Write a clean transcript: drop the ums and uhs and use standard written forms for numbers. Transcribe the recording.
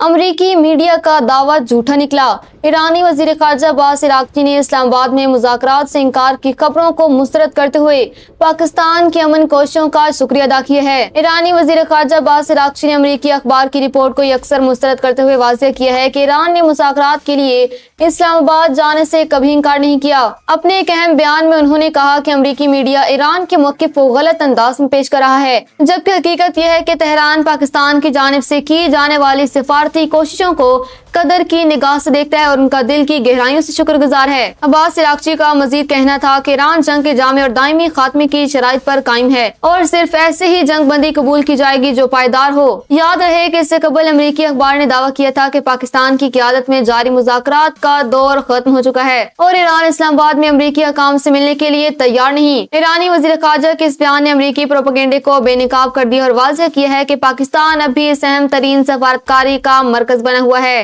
अमरीकी मीडिया का दावा झूठा निकला। ईरानी वजीर खारजा अब्बास इराक्ची ने इस्लामाबाद में मुज़ाकरात से इनकार की खबरों को मुस्तरद करते हुए पाकिस्तान की अमन कोशिशों का शुक्रिया अदा किया है। ईरानी वजीर खारजा अब्बास इराक्ची ने अमरीकी अखबार की रिपोर्ट को अक्सर मुस्तरद करते हुए वाज़ेह किया है कि ईरान ने मुज़ाकरात के लिए इस्लामाबाद जाने से कभी इनकार नहीं किया। अपने एक अहम बयान में उन्होंने कहा कि अमरीकी मीडिया ईरान के मौक़िफ़ को गलत अंदाज में पेश कर रहा है, जबकि हकीकत यह है कि तेहरान पाकिस्तान की जानिब से की जाने वाली सिफारती कोशिशों को कदर की निगाह से देखता है और उनका दिल की गहराइयों से शुक्रगुजार है। अब्बास इराक्ची का मजीद कहना था कि ईरान जंग के जामे और दायमी खात्मे की शराइत पर कायम है और सिर्फ ऐसे ही जंग बंदी कबूल की जाएगी जो पायदार हो। याद रहे कि इससे कबल अमरीकी अखबार ने दावा किया था कि पाकिस्तान की क़यादत में जारी मुज़ाकरात का दौर खत्म हो चुका है और ईरान इस्लामाबाद में अमरीकी हुकाम से मिलने के लिए तैयार नहीं। ईरानी वज़ीर ख़ारजा के इस बयान ने अमरीकी प्रोपेगेंडे को बेनकाब कर दिया और वाज़ेह किया है कि पाकिस्तान अब भी इस अहम तरीन सफारतकारी का मरकज बना हुआ है।